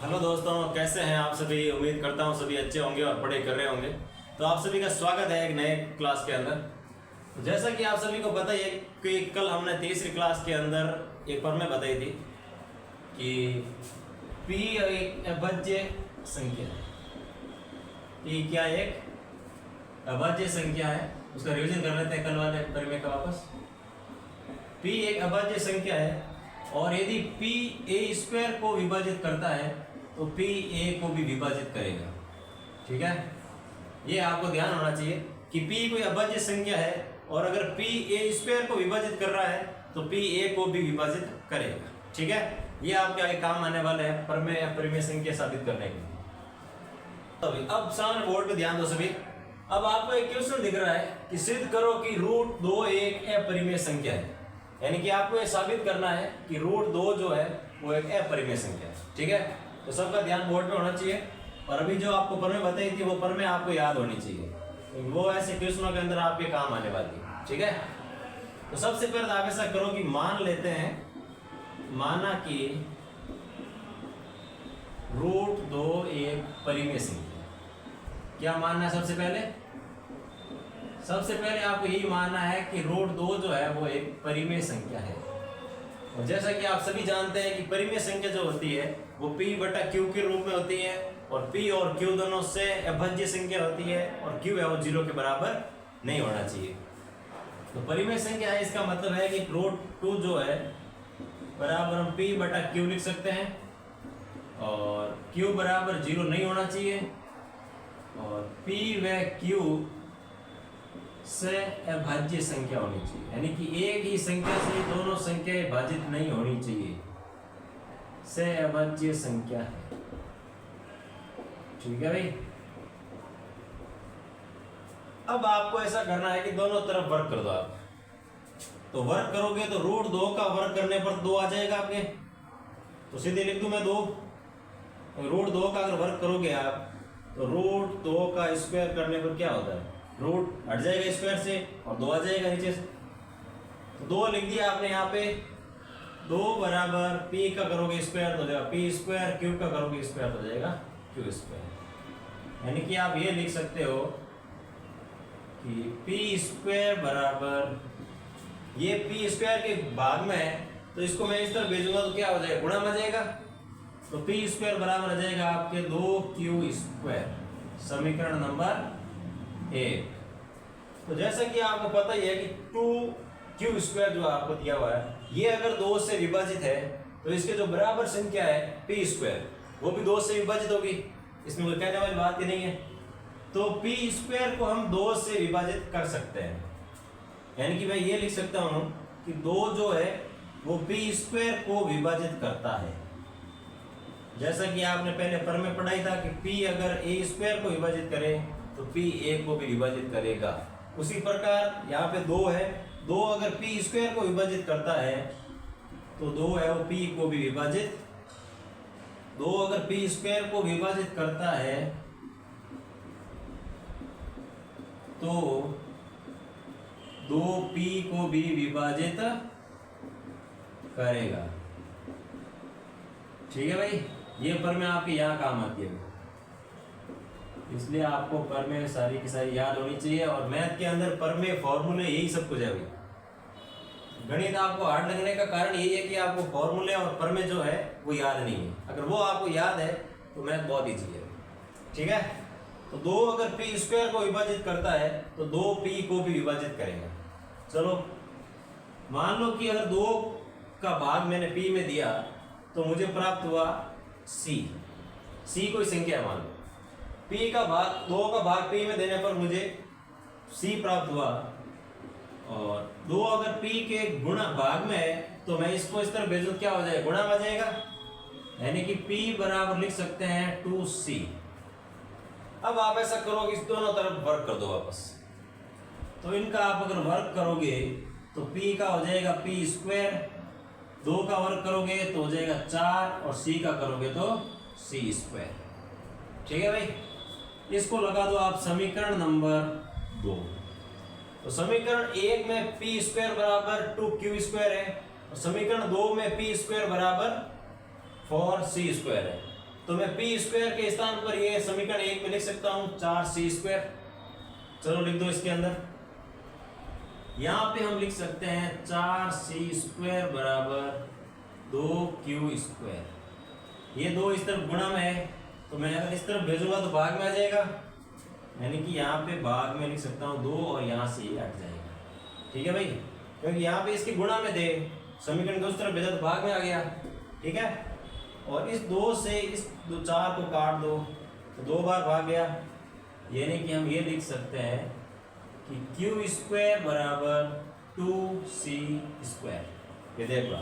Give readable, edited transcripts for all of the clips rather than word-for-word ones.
Hello दोस्तों, कैसे हैं आप सभी। उम्मीद करता हूँ सभी अच्छे होंगे और पढ़ाई कर रहे होंगे। तो आप सभी का स्वागत है एक नए क्लास के अंदर। जैसा कि आप सभी को पता ही है कि कल हमने तीसरी क्लास के अंदर एक प्रमेय बताई थी कि P एक अभाज्य संख्या है। P क्या एक अभाज्य संख्या है। उसका रिवीजन कर लेते हैं कल वाले प्रमेय का वापस। P एक अभाज्य संख्या है और यदि P a स्क्वायर को विभाजित करता है तो P a को भी विभाजित करेगा। ठीक है, ये आपको ध्यान होना चाहिए कि P कोई अभाज्य संख्या है और अगर P a स्क्वायर को विभाजित कर रहा है तो P a को भी विभाजित करेगा। ठीक है, ये आपके आगे काम आने वाले हैं प्रमेय या परिमेय संख्या साबित करने के लिए। अब सामने बोर्ड पे ध्यान दो सभी। अब आपको एक क्वेश्चन दिख रहा है कि सिद्ध करो कि √2 एक अपरिमेय संख्या है। यानी कि आपको ये साबित करना है कि √2 जो है वो एक अपरिमेय संख्या है। ठीक है, तो सबका ध्यान बोर्ड पे होना चाहिए। और अभी जो आपको प्रमेय बताई थी वो प्रमेय आपको याद होनी चाहिए, वो ऐसे क्वेश्चनों के अंदर आपके काम आने वाली है। ठीक है, तो सबसे पहले आप ऐसा करो कि मान लेते हैं, माना कि √2 एक परिमेय संख्या। क्या मानना है सबसे पहले आपको यही मानना है कि √2 जो है वो एक परिमेय संख्या है। और जैसा कि आप सभी जानते हैं कि परिमेय संख्या जो होती है वो P/Q के रूप में होती है और P और Q दोनों से अभाज्य संख्या होती है और Q है वो 0 के बराबर नहीं होना चाहिए। तो परिमेय संख्या है, इसका मतलब है कि √2 जो है बराबर हम P/Q लिख सकते हैं और Q बराबर 0 नहीं होना चाहिए और P व Q से अभाज्य संख्या होनी चाहिए। यानी कि एक ही संख्या से दोनों संख्याएं भाजित नहीं होनी चाहिए, से अभाज्य संख्या है। ठीक है भाई। अब आपको ऐसा करना है कि दोनों तरफ वर्क कर दो आप। तो वर्क करोगे तो √2 का वर्क करने पर 2 आ जाएगा आपके, तो सीधे लिख दूं मैं 2। √2 का अगर वर्क करोगे आप तो √2 का स्क्वायर करने पर क्या होता है, रूट हट जाएगा स्क्वायर से और 2 आ जाएगा नीचे से। तो 2 लिख दिया आपने यहाँ पे। 2 बराबर P का करोगे स्क्वायर तो हो जाएगा P², Q का करोगे स्क्वायर तो हो जाएगा Q²। यानी कि आप ये लिख सकते हो कि P² बराबर, ये P² के भाग में है तो इसको मैं इस तरह भेजूंगा तो क्या हो जाएगा, गुणा में जाएगा। तो P² बराबर आ जाएगा आपके 2Q²। समीकरण नंबर 1। तो जैसा कि आपको पता ही है कि 2Q² जो आपको दिया हुआ है ये अगर 2 से विभाजित है तो इसके जो बराबर संख्या है P² वो भी 2 से विभाजित होगी। इसमें कोई कहने वाली बात ही नहीं है। तो P² को हम 2 से विभाजित कर सकते हैं। यानी कि मैं ये लिख सकता हूं कि 2 जो है वो P² को विभाजित करता है। जैसा कि आपने पहले प्रमेय पढ़ाई था कि P अगर a² को विभाजित करे तो P a को भी विभाजित करेगा। उसी प्रकार यहाँ पे 2 है, 2 अगर P² को विभाजित करता है तो 2 है वो P को भी विभाजित, 2 अगर P² को विभाजित करता है तो 2P को भी विभाजित करेगा। ठीक है भाई, ये प्रमेय आपके यहाँ काम आती है, इसलिए आपको प्रमेय सारी की सारी याद होनी चाहिए। और मैथ के अंदर प्रमेय फॉर्मूले यही सब कुछ है भाई। गणित आपको हार्ड लगने का कारण यही है कि आपको फॉर्मूले और प्रमेय जो है वो याद नहीं है। अगर वो आपको याद है तो मैथ बहुत ईजी है। ठीक है, तो 2 अगर P² को विभाजित करता है तो 2P को भी विभाजित करेगा। चलो मान लो कि अगर 2 का भाग मैंने P में दिया तो मुझे प्राप्त हुआ C कोई संख्या है मान लो। P का भाग 2 का भाग P में देने पर मुझे C प्राप्त हुआ और 2 अगर P के गुणा भाग में है तो मैं इसको इस तरह भेजूं, क्या हो जाएगा, गुणा में आ जाएगा। यानी कि P बराबर लिख सकते हैं 2C। अब आप ऐसा करो कि इस दोनों तरफ वर्क कर दो वापस। तो इनका आप अगर वर्क करोगे तो P का हो जाएगा P², 2 का वर्क करोगे तो हो जाएगा 4 और C का करोगे तो C²। ठीक है भाई, इसको लगा दो आप समीकरण नंबर 2। तो समीकरण 1 में P² बराबर 2Q² है और समीकरण 2 में P² बराबर 4C² है। तो मैं पी स्क्वायर के स्थान पर ये समीकरण 1 में लिख सकता हूं 4c²। चलो लिख दो इसके अंदर। यहां पे हम लिख सकते हैं 4c² बराबर 2q²। ये दो इस तरफ गुणा में है, तो मैं अगर इस तरफ भेजूंगा तो भाग में आ जाएगा, यानी कि यहाँ पे भाग में लिख सकता हूँ 2 और यहाँ से ये हट जाएगा। ठीक है भाई, क्योंकि यहाँ पे इसकी गुणा में थे, समीकरण को उस तरफ भेजा तो भाग में आ गया। ठीक है, और इस 2 से इस 4 को काट दो तो 2 बार भाग गया, यानी कि हम ये लिख सकते हैं कि q² बराबर 2c²। ये देखो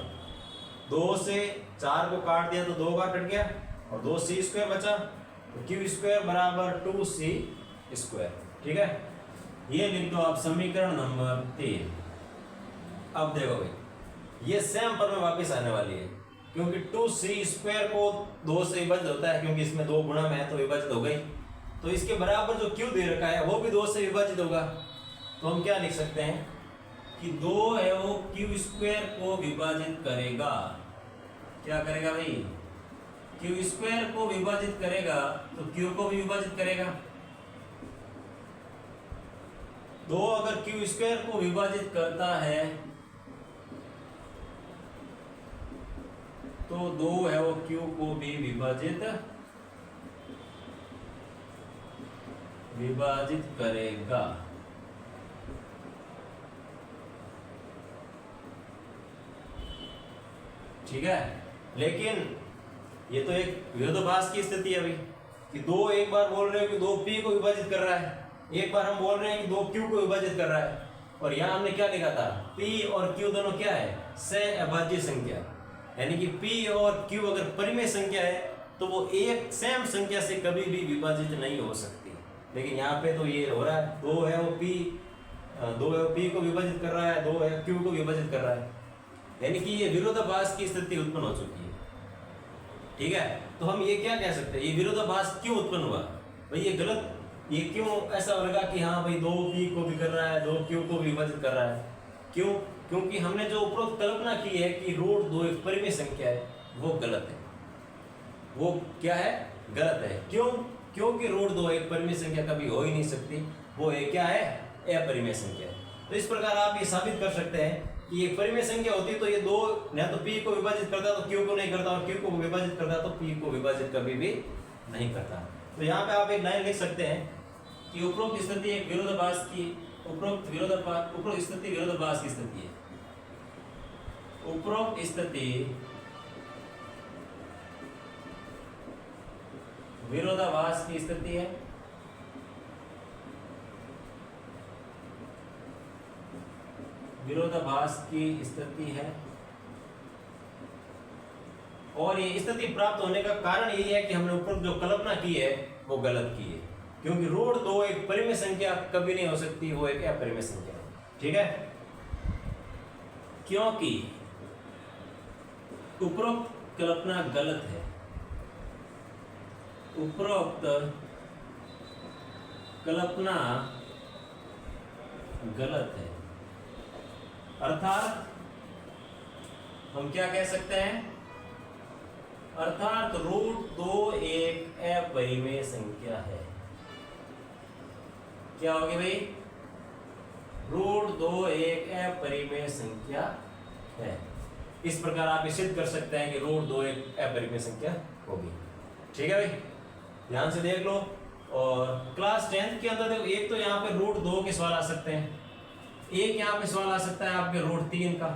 2 से 4 को काट दिया तो 2 बार कट गया और 2c² बचा, तो q² बराबर 2c²। ठीक है, ये लिख दो आप समीकरण नंबर 3। अब देखो भाई, ये सेम पर में वापस आने वाली है, क्योंकि 2c² को 2 से विभाजित होता है, क्योंकि इसमें 2 गुणा में है तो विभाजित हो गई। तो इसके बराबर जो q दे रखा है वो भी 2 से विभाजित होगा। तो हम क्या लिख सकते हैं कि 2 है वो q² को विभाजित करेगा। क्या करेगा भाई? q² को विभाजित करेगा, तो q को भी विभाजित करेगा। 2 अगर q² को विभाजित करता है तो 2 है वो q को भी विभाजित करेगा। ठीक है, लेकिन ये तो एक विरोधाभास की स्थिति है अभी कि 2 एक बार बोल रहे हो कि 2 p को विभाजित कर रहा है, एक बार हम बोल रहे हैं कि 2 q को विभाजित कर रहा है। और यहाँ हमने क्या लिखा था, p और q दोनों क्या है? सहअभाज्य संख्या, यानी कि p और q अगर परिमेय संख्या है तो वो एक सेम संख्या से कभी भी विभाजित नहीं हो सकती। लेकिन यहाँ पे तो ये हो रहा है, 2 है वो p को विभाजित कर रहा है, 2 है q को विभाजित कर रहा है, यानी कि ये विरोधाभास की स्थिति उत्पन्न हो चुकी है। ठीक है, तो हम ये क्या कह सकते हैं, ये विरोधाभास क्यों उत्पन्न हुआ भाई? ये गलत, ये क्यों ऐसा लगा कि हाँ भाई 2 p को भी कर रहा है, 2 q को भी विभाजित कर रहा है? क्यों? क्योंकि हमने जो उपरोक्त कल्पना की है कि √2 एक परिमेय संख्या है, वो गलत है। वो क्या है? गलत है। क्यों? क्योंकि √2 एक परिमेय संख्या कभी हो ही नहीं सकती, वो एक क्या है? अपरिमेय संख्या है। तो इस प्रकार आप ये साबित कर सकते हैं कि एक परिमेय संख्या होती तो ये 2 न तो p को विभाजित करता तो q को नहीं करता, और q को विभाजित करता तो p को विभाजित कभी भी नहीं करता। तो यहाँ पे आप एक लाइन लिख सकते हैं कि उपरोक्त स्थिति एक विरोधाभास की उपरोक्त स्थिति विरोधाभास की स्थिति है। उपरोक्त स्थिति विरोधाभास की स्थिति है। विरोधाभास की स्थिति है, और ये स्थिति प्राप्त होने का कारण यही है कि हमने ऊपर जो कल्पना की है वो गलत की है, क्योंकि √2 एक परिमेय संख्या कभी नहीं हो सकती, वो एक अपरिमेय संख्या है। ठीक है, क्योंकि उपरोक्त कल्पना गलत है, उपरोक्त कल्पना गलत है, अर्थात हम क्या कह सकते हैं, अर्थात √2 एक अपरिमेय संख्या है। क्या होगी भाई? √2 एक अपरिमेय संख्या है। इस प्रकार आप सिद्ध कर सकते हैं कि √2 एक अपरिमेय संख्या होगी। ठीक है भाई, ध्यान से देख लो। और क्लास 10th के अंदर देखो, एक तो यहाँ पे √2 के सवाल आ सकते हैं, एक यहाँ पे सवाल आ सकता है आपके √3 का।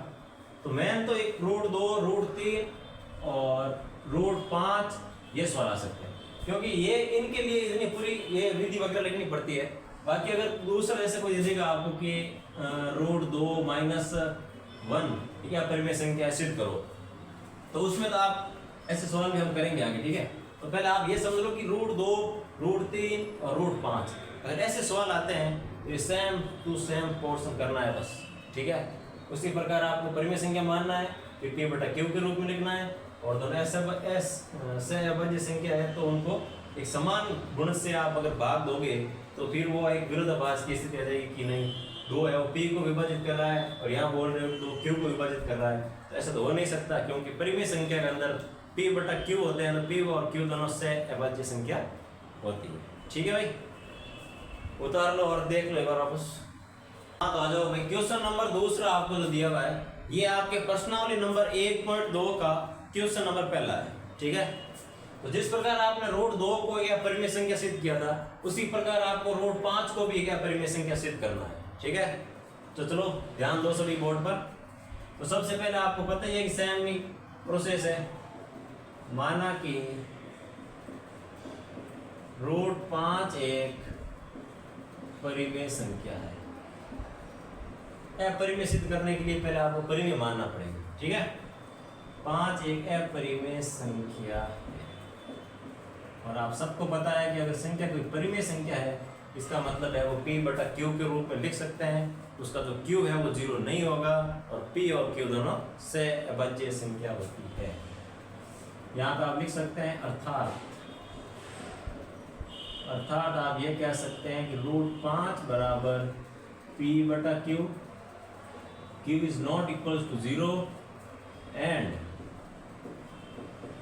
तो मेन तो एक √2, √3 और √5 ये सवाल आ सकते हैं, क्योंकि ये इनके लिए इतनी पूरी ये विधि वगैरह लिखनी पड़ती है। बाकी अगर दूसरा ऐसे कोई देगा आपको कि √2 - 1 क्या परिमेय संख्या सिद्ध करो, तो उसमें तो आप ऐसे सवाल भी हम करेंगे आगे। ठीक है, तो पहले आप ये समझ लो कि √2, √3 और √5 अगर ऐसे सवाल आते हैं तो ये सेम टू सेम पोर्शन करना है बस। ठीक है, उसी प्रकार आपको परिमेय संख्या मानना है, फिर p/q के रूप में लिखना है, और दोनों सहअभाज्य संख्या है तो उनको एक समान गुण से आप अगर भाग दोगे तो फिर वो एक विरोधाभास की स्थिति आ जाएगी कि नहीं 2 है वो p को विभाजित कर रहा है और यहाँ बोल रहे हो तो q को विभाजित कर रहा है। तो ऐसा तो हो नहीं सकता, क्योंकि परिमेय संख्या के अंदर P बटा Q होते हैं, तो P और Q दोनों से अभाज्य संख्या होती है। ठीक है भाई, उतार लो और देख लो एक बार वापस। हाँ तो आ जाओ भाई, क्वेश्चन नंबर दूसरा आपको जो दिया हुआ है ये आपके प्रश्नावली नंबर 1.2 का क्वेश्चन नंबर पहला है। ठीक है, तो जिस प्रकार आपने रूट 2 को एक अपरिमेय संख्या सिद्ध किया था, उसी प्रकार आपको रूट 5 को भी एक अपरिमेय संख्या सिद्ध करना है। ठीक है, तो चलो ध्यान दो सभी बोर्ड पर। तो सबसे पहले आपको पता ही है कि सेम प्रोसेस है। माना कि रूट 5 एक परिमेय संख्या है। अपरिमेय सिद्ध करने के लिए पहले आपको परिमेय मानना पड़ेगा। ठीक है, 5 एक अपरिमेय संख्या है, और आप सबको पता है कि अगर संख्या कोई परिमेय संख्या है, इसका मतलब है वो P बटा Q के रूप में लिख सकते हैं। उसका जो Q है वो 0 नहीं होगा, और P और Q दोनों से अभाज्य संख्या होती है। यहाँ पे आप लिख सकते हैं अर्थात आप ये कह सकते हैं कि रूट 5 बराबर P बटा Q, Q is not equal to 0 and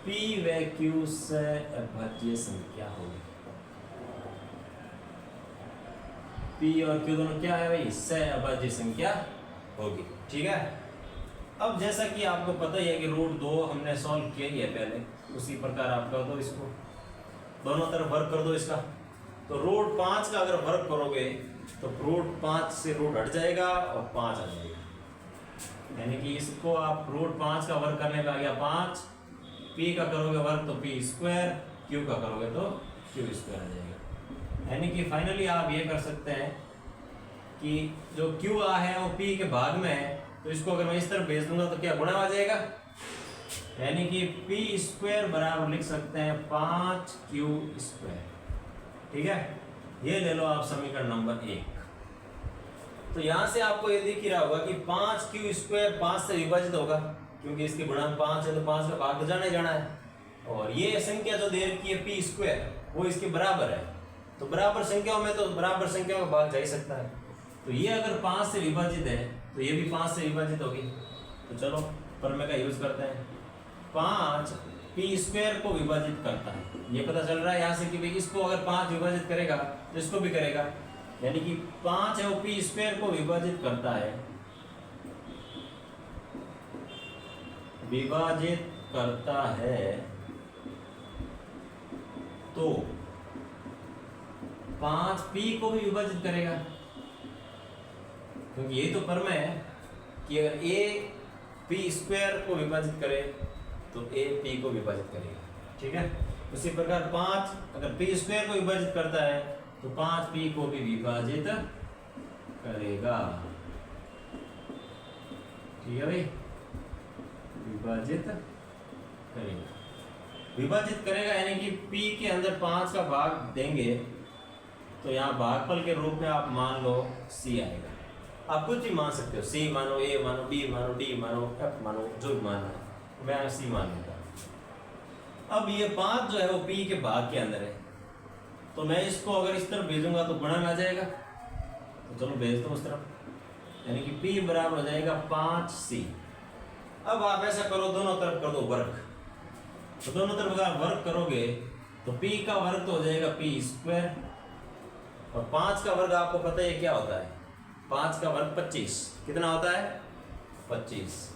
P व Q से अभाज्य संख्या होगी। P और Q दोनों क्या है भाई, से अभाज्य संख्या होगी। ठीक है, अब जैसा कि आपको पता ही है कि रूट 2 हमने सॉल्व किया ही है पहले, उसी प्रकार आप कर दो इसको, दोनों तरफ वर्क कर दो इसका। तो रूट 5 का अगर वर्क करोगे तो रूट 5 से रूट हट जाएगा और 5 आ जाएगा, यानी कि इसको आप रूट 5 का वर्क करने पे आ गया 5, P का करोगे वर्क तो P स्क्वायर, Q का करोगे तो Q स्क्वायर आ जाएगा। यानी कि फाइनली आप ये कर सकते हैं कि जो Q आ है वो P के भाग में है, तो इसको अगर मैं इस तरफ भेज दूंगा तो क्या गुणा आ जाएगा, यानी कि P स्क्वायर बराबर लिख सकते हैं 5Q स्क्वायर। ठीक है, ये ले लो आप समीकरण नंबर 1। तो यहां से आपको ये दिख ही रहा होगा कि 5Q स्क्वायर 5 से विभाजित होगा, क्योंकि इसके गुणांक 5 है तो 5 का भाग तो जाना ही जाना है, और ये संख्या जो दे रखी है P स्क्वायर वो इसके बराबर है। तो बराबर संख्याओं में तो बराबर संख्याओं का भाग जा ही सकता है। तो ये अगर 5 से विभाजित है तो ये भी 5 से विभाजित होगी। तो चलो प्रमेय का यूज करते हैं। 5 P स्क्वायर को विभाजित करता है, ये पता चल रहा है यहाँ से कि भाई इसको अगर 5 विभाजित करेगा तो इसको भी करेगा, यानी कि 5 है वो P स्क्वायर को विभाजित करता है, तो 5 P को भी विभाजित करेगा, क्योंकि ये तो प्रमेय है कि अगर A P स्क्वायर को विभाजित करे तो A P को विभाजित करेगा। ठीक है, उसी प्रकार 5 अगर P स्क्वायर को विभाजित करता है तो 5 P को भी विभाजित करेगा। ठीक है भाई, विभाजित करेगा यानी कि P के अंदर 5 का भाग देंगे तो यहाँ भागफल के रूप में आप मान लो C आएगा। आप कुछ भी मान सकते हो, C मानो, A मानो, B मानो, D मानो, F मानो, जो भी मानना है, मैं C मान लेता हूँ। अब ये 5 जो है वो P के भाग के अंदर है, तो मैं इसको अगर इस तरफ भेजूंगा तो गुणा में आ जाएगा। तो चलो भेज दो उस तरफ, यानी कि P बराबर हो जाएगा 5C। अब आप ऐसा करो, दोनों तरफ कर दो वर्ग। तो दोनों तरफ अगर वर्ग करोगे तो P का वर्ग तो हो जाएगा P स्क्वायर, और 5 का वर्ग आपको पता है क्या होता है, 5 का वर्ग 25, कितना होता है 25।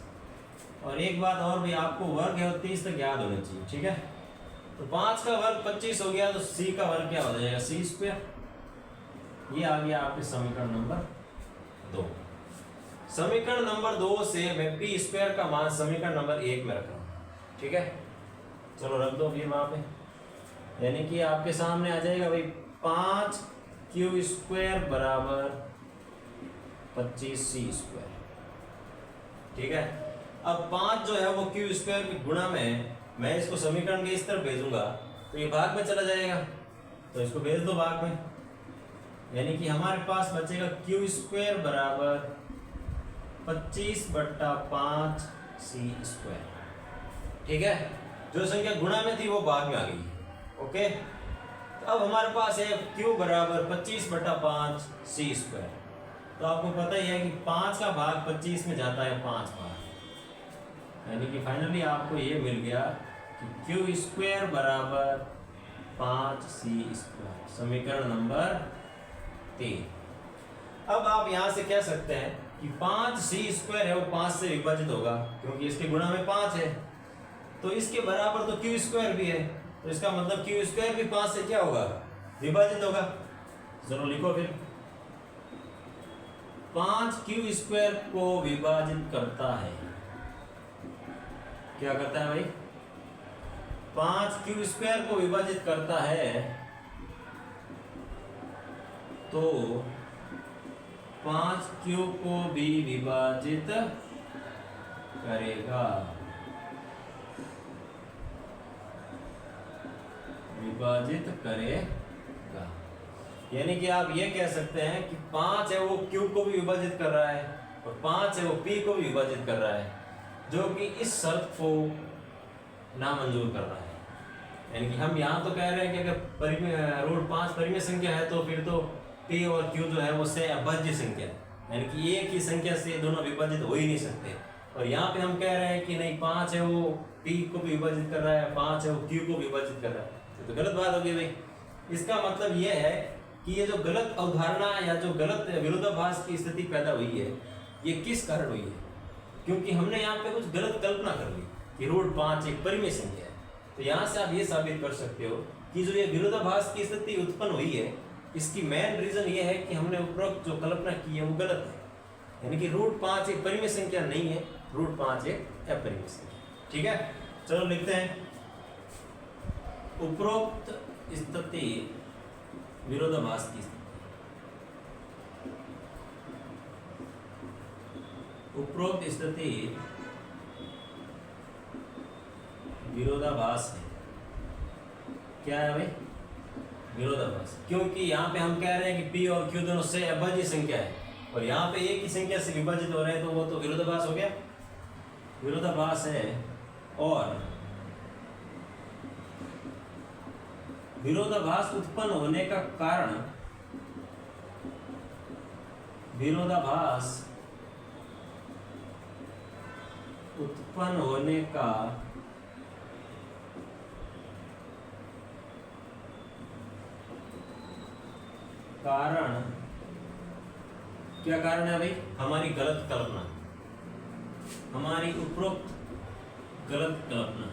और एक बात और भी, आपको वर्ग है वो 30 तक याद होना चाहिए। ठीक है, तो 5 का वर्ग 25 हो गया तो C का वर्ग क्या हो जाएगा, C स्क्वायर। ये आ गया आपके समीकरण नंबर 2। समीकरण नंबर 2 से मैं P स्क्वायर का मान समीकरण नंबर 1 में रख रहा हूँ। ठीक है, चलो रख दो फिर वहां पे, यानी कि आपके सामने आ जाएगा भाई 5Q स्क्वायर बराबर 25C स्क्वायर। ठीक है, अब 5 जो है वो Q स्क्वायर की गुणा में है, मैं इसको समीकरण के इस तरफ भेजूंगा तो ये भाग में चला जाएगा, तो इसको भेज दो भाग में, यानी कि हमारे पास बचेगा Q स्क्वायर बराबर 25/5C स्क्वायर। ठीक है, जो संख्या गुणा में थी वो भाग में आ गई। ओके, तो अब हमारे पास है Q बराबर 25/5C स्क्वायर। तो आपको पता ही है कि 5 का भाग 25 में जाता है 5 बार, यानी कि फाइनली आपको ये मिल गया कि क्यू स्क्वायर बराबर 5c²। समीकरण नंबर 3। अब आप यहां से कह सकते हैं कि 5c² है वो 5 से विभाजित होगा क्योंकि इसके गुणा में 5 है, तो इसके बराबर तो क्यू² भी है, तो इसका मतलब क्यू² भी 5 से क्या होगा, विभाजित होगा। चलो लिखो फिर, 5q² को विभाजित करता है, क्या करता है भाई, 5q² को विभाजित करता है, तो 5q को भी विभाजित करेगा, विभाजित करेगा। यानी कि आप ये कह सकते हैं कि 5 है वो q को भी विभाजित कर रहा है और 5 है वो p को भी विभाजित कर रहा है, जो कि इस शर्त को नामंजूर कर रहा है। यानी कि हम यहाँ तो कह रहे हैं कि अगर रूट 5 परिमेय संख्या है तो फिर तो p और q जो है वो से अभाज्य संख्या है, यानी कि एक ही संख्या से दोनों विभाजित हो ही नहीं सकते। और यहाँ पे हम कह रहे हैं कि नहीं, 5 है वो p को भी विभाजित कर रहा है, 5 है वो q को विभाजित कर रहा है, तो गलत बात होगी भाई। इसका मतलब ये है कि ये जो गलत अवधारणा या जो गलत विरोधाभास की स्थिति पैदा हुई है, ये किस कारण हुई है, क्योंकि हमने यहाँ पे कुछ गलत कल्पना कर ली कि रूट 5 एक परिमेय संख्या है। तो यहाँ से आप ये साबित कर सकते हो कि जो ये विरोधाभास की स्थिति उत्पन्न हुई है, इसकी मेन रीजन ये है कि हमने उपरोक्त जो कल्पना की है वो गलत है। यानी कि रूट 5 एक परिमेय संख्या नहीं है, रूट 5 एक अपरिमेय संख्या। ठीक है, चलो लिखते हैं, उपरोक्त स्थिति विरोधाभास की स्थिति, उपरोक्त स्थिति विरोधाभास है। क्या है भाई, विरोधाभास, क्योंकि यहाँ पे हम कह रहे हैं कि p और q दोनों से अभाज्य संख्या है और यहाँ पे एक ही संख्या से विभाजित हो रहे हैं, तो वो तो विरोधाभास हो गया, विरोधाभास है। और विरोधाभास उत्पन्न होने का कारण, विरोधाभास उत्पन्न होने का कारण, क्या कारण है भाई, हमारी गलत कल्पना, हमारी उपरोक्त गलत कल्पना,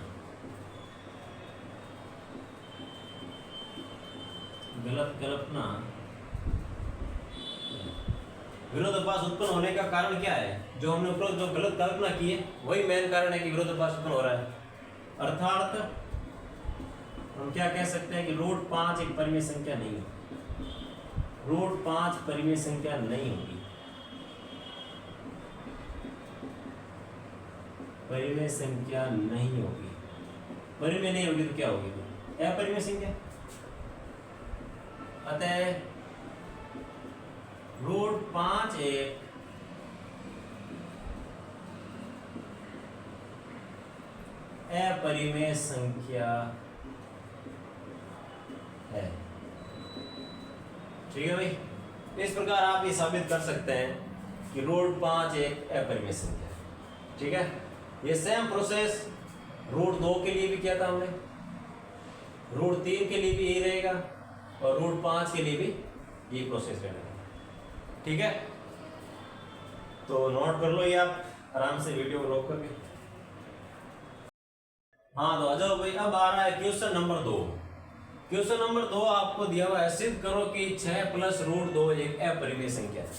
गलत कल्पना। विरोधाभास उत्पन्न होने का कारण क्या है, जो हमने उपरोक्त जो गलत कल्पना की है वही मेन कारण है कि विरोधाभास उत्पन्न हो रहा है। अर्थात हम क्या कह सकते हैं कि रूट 5 एक परिमेय संख्या नहीं है, रूट 5 परिमेय संख्या नहीं होगी, परिमेय संख्या नहीं होगी, परिमेय नहीं होगी तो क्या होगी, अपरिमेय संख्या। अतः रूट 5 एक अपरिमेय संख्या है। ठीक है भाई, इस प्रकार आप ये साबित कर सकते हैं कि रूट 5 एक अपरिमेय संख्या है। ठीक है, ये सेम प्रोसेस रूट 2 के लिए भी किया था हमने, रूट 3 के लिए भी यही रहेगा और रूट 5 के लिए भी ये प्रोसेस रहेगा। ठीक है, तो नोट कर लो ये आप आराम से वीडियो को रोक करके। हाँ तो आ जाओ भाई, अब आ रहा है क्वेश्चन नंबर 2। क्वेश्चन नंबर 2 आपको दिया हुआ है, सिद्ध करो कि 6 प्लस रूट 2 एक अपरिमेय संख्या है।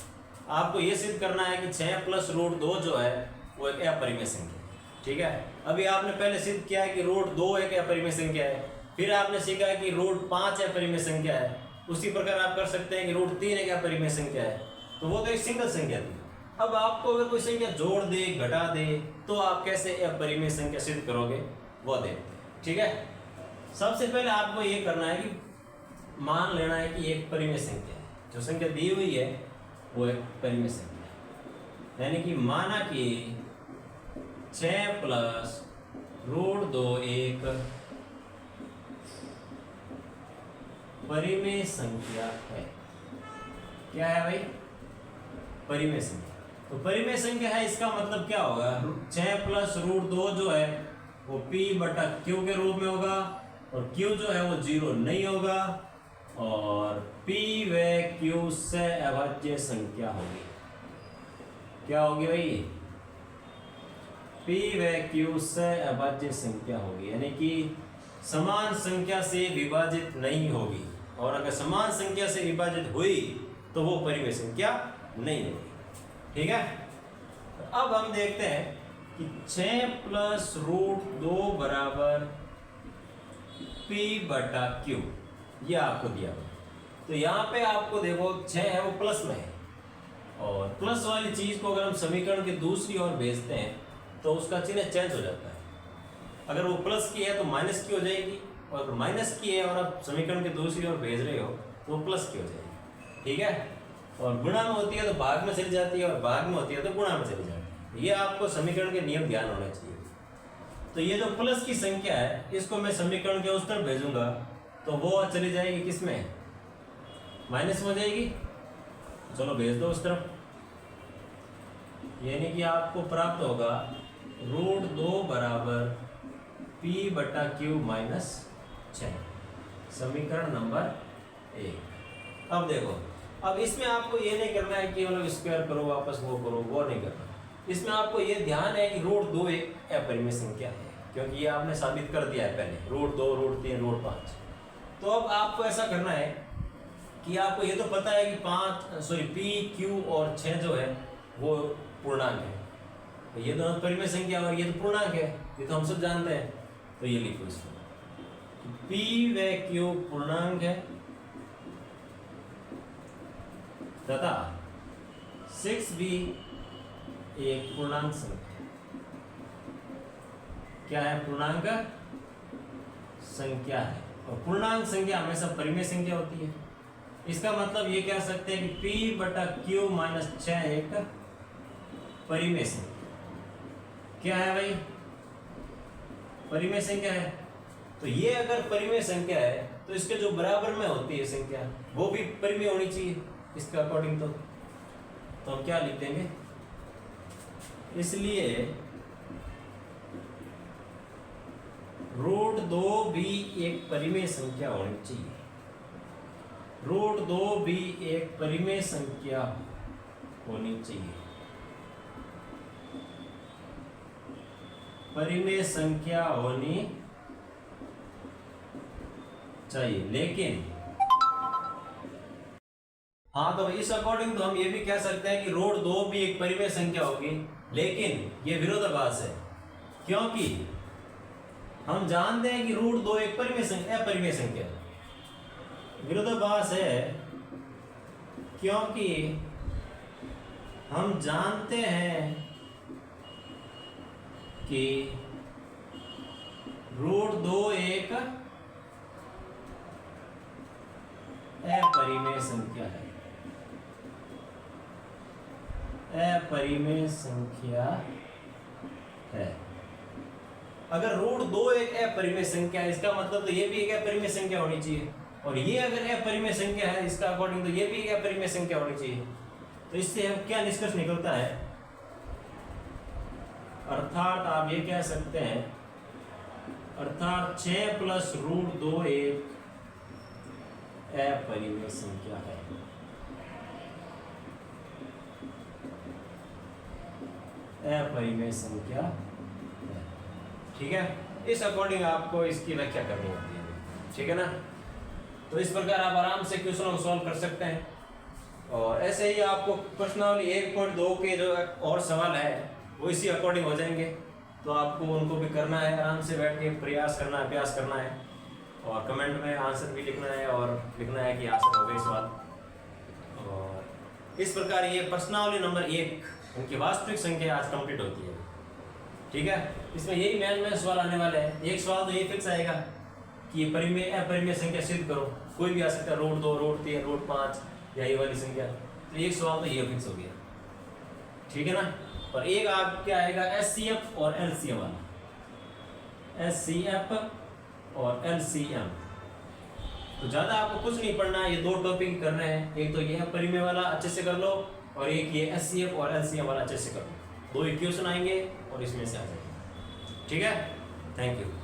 आपको ये सिद्ध करना है कि 6 प्लस रूट 2 जो है वो एक अपरिमेय संख्या है। ठीक है, अभी आपने पहले सिद्ध किया है कि रूट 2 एक अपरिमेय संख्या है, फिर आपने सीखा है कि रूट 5 अपरिमेय संख्या है। उसी प्रकार आप कर सकते हैं कि रूट 3 एक अपरिमेय संख्या है, तो वो तो एक सिंगल संख्या थी। अब आपको अगर कोई संख्या जोड़ दे, घटा दे, तो आप कैसे अपरिमेय संख्या सिद्ध करोगे वो देखते हैं। ठीक है, सबसे पहले आपको ये करना है कि मान लेना है कि एक परिमेय संख्या है, जो संख्या दी हुई है वो एक परिमेय संख्या है। यानी कि माना कि 6 प्लस रूट 2 एक परिमेय संख्या है। क्या है भाई, परिमेय संख्या। तो परिमेय संख्या है, इसका मतलब क्या होगा, 6 प्लस रूट 2 जो है वो P बटा Q के रूप में होगा, और Q जो है वो 0 नहीं होगा, और P व Q से अभाज्य संख्या होगी। क्या होगी भाई? P व Q से अभाज्य संख्या होगी, यानी कि समान संख्या से विभाजित नहीं होगी, और अगर समान संख्या से विभाजित हुई तो वो परिमेय संख्या नहीं होगी। ठीक है, तो अब हम देखते हैं कि 6 प्लस रूट 2 बराबर P बटा Q, ये आपको दिया हुआ। तो यहाँ पे आपको देखो 6 है वो प्लस में है, और प्लस वाली चीज को अगर हम समीकरण की दूसरी ओर भेजते हैं तो उसका चिन्ह चेंज हो जाता है। अगर वो प्लस की है तो माइनस की हो जाएगी, और अगर माइनस की है और आप समीकरण की दूसरी ओर भेज रहे हो तो वो प्लस की हो जाएगी। ठीक है, और गुणा में होती है तो भाग में चली जाती है, और भाग में होती है तो गुणा में चली जाती है। ये आपको समीकरण के नियम ध्यान होने चाहिए। तो ये जो प्लस की संख्या है इसको मैं समीकरण के उस तरफ भेजूंगा तो वो चली जाएगी किसमें? माइनस में हो जाएगी। चलो भेज दो उस तरफ, यानी कि आपको प्राप्त होगा रूट 2 बराबर P बटा Q माइनस 6, समीकरण नंबर 1। अब देखो, अब इसमें आपको ये नहीं करना है कि मतलब स्क्वायर करो वापस वो करो, वो नहीं करना। इसमें आपको ये ध्यान है कि रूट 2 एक अपरिमेय संख्या है, क्योंकि ये आपने साबित कर दिया है पहले, रूट 2, रूट 3, रूट 5। तो अब आपको ऐसा करना है कि आपको ये तो पता है कि P, Q और 6 जो है वो पूर्णांक है, तो ये दोनों परिमेय संख्या और ये तो पूर्णांक है, ये तो हम सब जानते हैं। तो ये लिखो इसमें, P व Q पूर्णांक है तथा 6 भी एक पूर्णांक संख्या। क्या है? पूर्णांक संख्या है, और पूर्णांक संख्या हमेशा परिमेय संख्या होती है। इसका मतलब ये कह सकते हैं कि P बटा Q माइनस 6 एक परिमेय संख्या। क्या है भाई? परिमेय संख्या है। तो ये अगर परिमेय संख्या है तो इसके जो बराबर में होती है संख्या वो भी परिमेय होनी चाहिए इसके अकॉर्डिंग। तो हम क्या लिख देंगे? इसलिए रूट 2 भी एक परिमेय संख्या होनी चाहिए। रूट 2 भी एक परिमेय संख्या होनी चाहिए। परिमेय संख्या होनी चाहिए, लेकिन हाँ, तो इस अकॉर्डिंग तो हम ये भी कह सकते हैं कि रूट 2 भी एक परिमेय संख्या होगी, लेकिन ये विरोधाभास है, क्योंकक्योंकि हम जानते हैं कि रूट 2 एक परिमेय संख्या, अपरिमेय संख्या। विरोधाभास है क्योंकि हम जानते हैं कि रूट 2 एक अपरिमेय संख्या है। अपरिमेय संख्या है। अगर रूट 2 एक अपरिमेय संख्या है, इसका मतलब तो ये भी एक अपरिमेय संख्या होनी चाहिए, और ये अगर अपरिमेय संख्या है इसका अकॉर्डिंग तो ये भी एक अपरिमेय संख्या होनी चाहिए। तो इससे हम क्या निष्कर्ष निकलता है? अर्थात आप ये कह सकते हैं, अर्थात 6 प्लस रूट 2 एक अपरिमेय संख्या है। अपरिमेय संख्या है। ठीक है, इस अकॉर्डिंग आपको इसकी व्याख्या करनी होती है। ठीक है ना? तो इस प्रकार आप आराम से क्वेश्चन को सॉल्व कर सकते हैं, और ऐसे ही आपको प्रश्नावली 1.2 के जो और सवाल है वो इसी अकॉर्डिंग हो जाएंगे। तो आपको उनको भी करना है, आराम से बैठ के प्रयास करना है, अभ्यास करना है, और कमेंट में आंसर भी लिखना है, और लिखना है कि आंसर हो गए सवाल। और इस प्रकार ये प्रश्नावली नंबर 1 उनकी वास्तविक संख्या आज कंप्लीट होती है। ठीक है, इसमें यही मेन सवाल आने वाले हैं। एक सवाल तो ये फिक्स आएगा कि ये परिमेय अपरिमेय संख्या सिद्ध करो, कोई भी आ सकता है, रूट 2, रूट 3, रूट 5 या ये वाली संख्या। तो एक सवाल तो ये फिक्स हो गया। ठीक है ना? और एक आप क्या आएगा, SCF और LCM वाला। SCF और LCM। तो ज्यादा आपको कुछ नहीं पढ़ना है, ये 2 टॉपिक कर रहे हैं। एक तो ये परिमेय वाला अच्छे से कर लो, और एक ये SCF और LCM वाला अच्छे से कर लो। 2 इक्वेशन आएंगे और इसमें से आ जाएंगे। ठीक है? Thank you.